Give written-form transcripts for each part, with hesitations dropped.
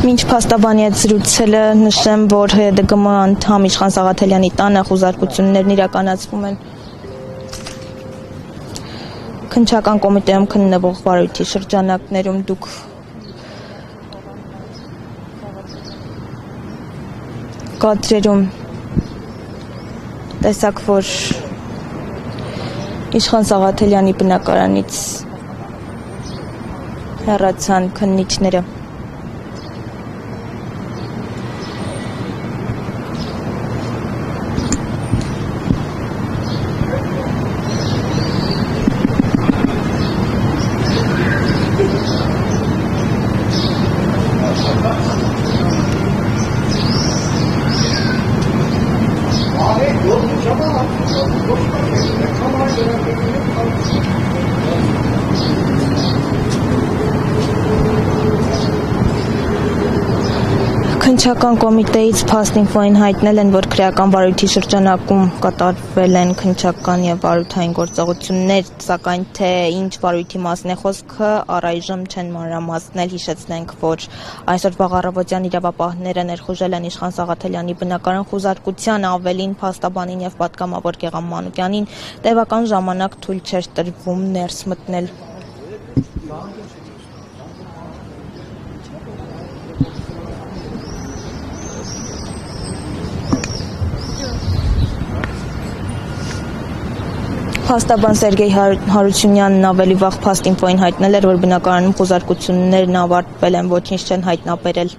Մինչ փաստաբանի հետ զրուցելը նշեմ, որ ՀԴԳՄ անդամ Իշխան Սաղաթելյանի տանը խուզարկություններն իրականացվում են քննչական կոմիտեում քննվող վարույթի շրջանակներում դուք կադրերում տեսակ, որ Իշխան Սաղաթելյանի բնակարանից հեռացան քննիչները։ Քննչական կոմիտեից Փաստինֆոյին հայտնել են, որ քրեական վարույթի շրջանակում կատարվել են քննչական եւ վարույթային գործողություններ, սակայն թե ինչ վարույթի մասին է խոսքը, առայժմ չեն մանրամասնել։ Հիշեցնենք, որ այսօր վաղ առավոտյան իրավապահները ներխուժել են Իշխան Սաղաթելյանի բնակարան խուզարկության, ավելին փաստաբանին եւ պատգամավոր Գեգամ Մանուկյանին տևական ժամանակ թույլ չէր տրվում ներս մտնել։ Փաստաբան Սերգեյ Հարությունյանն ավելի վաղ Փաստինֆոյին հայտնել էր, որ բնակարանում խուզարկություններն ավարտվել են, ոչինչ չեն հայտնաբերել։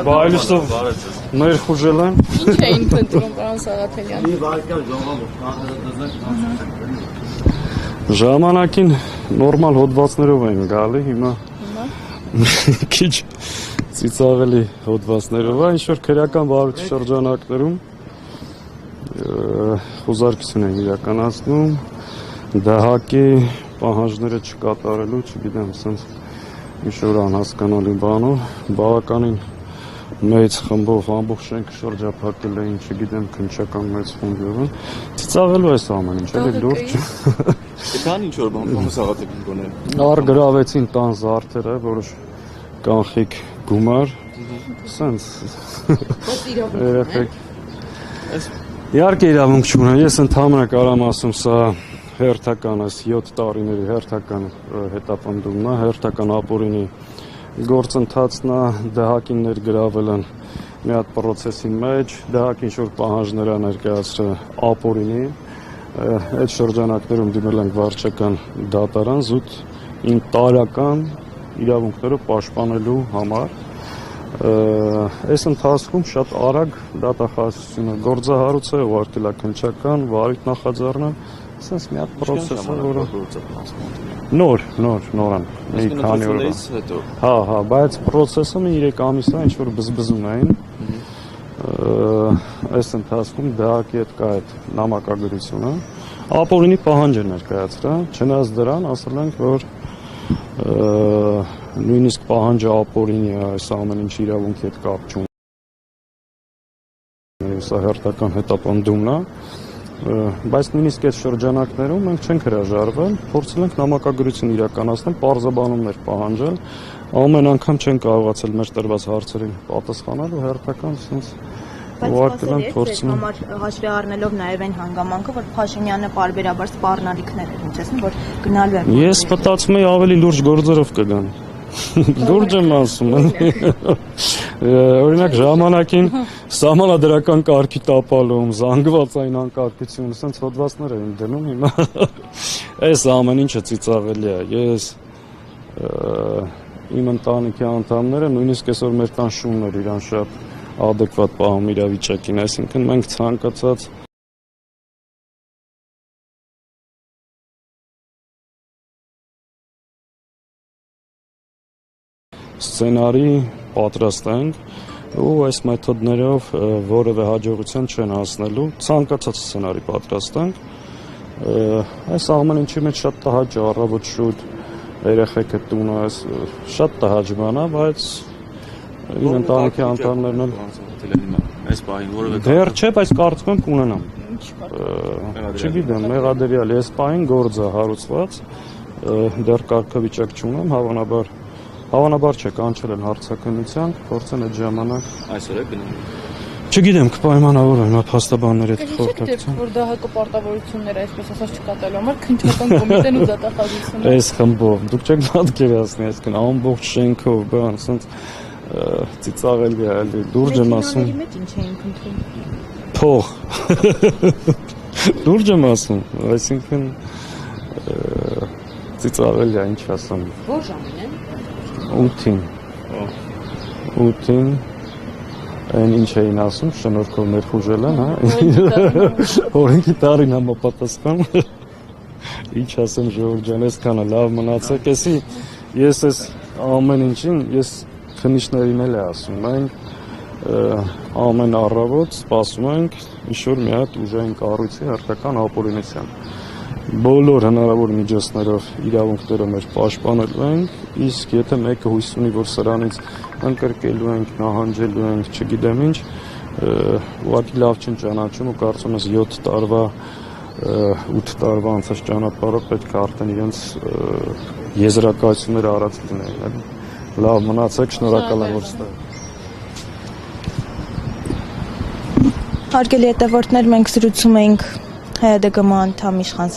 Բայլիստով ներխուժել են։ Ինչ էին փնտրում, պարոն Սաղաթելյան։ Ժամանակին նորմալ հոդվածներով են գալի, հիմա քիչ ծիծաղելի հոդվածներով է, ինչ-որ քրեական վարույթի շրջանակներում խուզարկություն են իրականացնում, դահակի պահանջները չկատարելու, չգիտեմ, սենց ինչ-որ անհասկանալի բանով, բավականին մեծ խմբով ամբողջ շենքը շրջափակել էին, չգիտեմ, քննչական մեծ խումբով, ծիծաղելու այս ամեն ինչ, էլի լուրջ։ Կան ինչ-որ բան Սաղաթելին գոնել։ Արգրավեցին տան զարդերը, որոշ կանխիկ գումար, սենց երեխեք։ Իհարկե իրավունք չունեն, ես ընդհանրապես կարամ ասում, սա հերթական այս 7 տարիների հերթական հետապնդումն է, հերթական ապօրինի գործընթացն է, դահակին ներգրավել են մի հատ պրոցեսի մեջ, դահակին ինչ-որ պահանջներ է ներկայացրել ապօրինի, այդ շրջանակներում դիմել ենք վարչական դատարան, զուտ տարական իրավունքները պաշտպանելու համար, Այս ընթացքում շատ արագ դատախազությունը գործահարուցը ուղարկել է քննչական, վարույթ նախաձեռնել, ասես մի հատ process է, որը նորան, մի քանի օրվա։ Հա, բայց process-ը մի 3 ամիս է, ինչ որ բզբզում էին։ Այս ընթացքում դահակի հետ կա այդ նամակագրությունը, ապօրինի պահանջ է ներկայացրել, չնայած դրան ասել ենք, որ նույնիսկ պահանջը ապօրինի է, այս ամեն ինչ իրավունքի հետ կապ չունի։ Սա հերթական հետապնդումն է, բայց նույնիսկ այդ շրջանակներում մենք չենք հրաժարվել, փորձել ենք նամակագրություն իրականացնել, պարզաբանումներ պահանջել, ամեն անգամ չեն կարողացել մեր տրված հարցերին պատասխանել ու հերթական sense ուղարկել են փորձում։ Համար հաշվի առնելով նաև այն հանգամանքը, որ Փաշինյանը պարբերաբար սպառնալիքներ էր ինչեցնում, որ գնալու է։ Ես մտածում եի ավելի լուրջ գործերով կգան։ Լուրջ եմ ասում։ Օրինակ ժամանակին սահմանադրական կարգի տապալում, զանգվածային անկարգություն, ասենց հոդվածներ էին դնում, հիմա այս ամեն ինչը ծիծաղելի է։ Ես իմ ընտանիքի անդամները նույնիսկ այսօր մեր տան շունն էր իրան շատ adekvat պահում իրավիճակին, այսինքն մենք ցանկացած սցենարի պատրաստենք ու այս մեթոդներով որևէ հաջողության չեն հասնելու, ցանկացած սցենարի պատրաստենք, այս ամեն ինչի մեջ շատ տհաճ է, առավոտ շուտ երեխեքը տունը, շատ տհաճ բան է, բայց իմ ընտանիքի անդամներն էլ այս պահին որևէ դեռ չէ, բայց կարծում եմ կունենամ։ Չգիտեմ, մեղադրյալ այս պահին գործը հարուցված, դեռ կարգավիճակ չունեմ, հավանաբար չէ, կանչել են հարցաքննության, փորձեն այդ ժամանակ։ այսօր է գնում։ Չգիտեմ, կպայմանավորվեմ հիմա փաստաբանների հետ խորհրդակցության։ Որ դահակը պարտավորություններ այսպես ասած չկատարելու համար քննչական կոմիտեն ու դատախազությունը։ Այս խմբով դուք չեք պատկերացնի, այսինքն ամբողջ շենքով, բան, ասենց ծիծաղելի է, էլի լուրջ եմ ասում։ Մեջ ինչ էին քննում։ Փող։ Լուրջ եմ ասում, այսինքն ծիծաղելի է, ինչ ասեմ։ Որ ժամին են։ 8-ին։ 8-ին այն ինչ էին ասում, շնորհքով ներխուժել են, հա։ Օրենքի տարին համապատասխան։ Ինչ ասեմ, Ժողովուրդ ջան, այսքանը լավ մնացեք, ես այս ամեն ինչին, ես քննիչներին էլ ասում ենք, ամեն առավոտ սպասում ենք ինչ-որ մի հատ ուժային կառույցի հերթական ապօրինության։ Բոլոր հնարավոր միջոցներով իրավունքները մեր պաշտպանելու ենք, իսկ եթե մեկը հույս ունի, որ սրանից ընկրկելու ենք, նահանջելու ենք, չգիտեմ ինչ, ուղղակի լավ չեն ճանաչում ու կարծում ես 7 տարվա 8 տարվա անցած ճանապարհով պետք է արդեն իրենց եզրակացությունները արած լինեն։ Լավ մնացեք, շնորհակալ եմ, որ ստեղ։ Հարգելի հետևորդներ, մենք զրուցում էինք ՀՅԴԳՄ անդամ Իշխան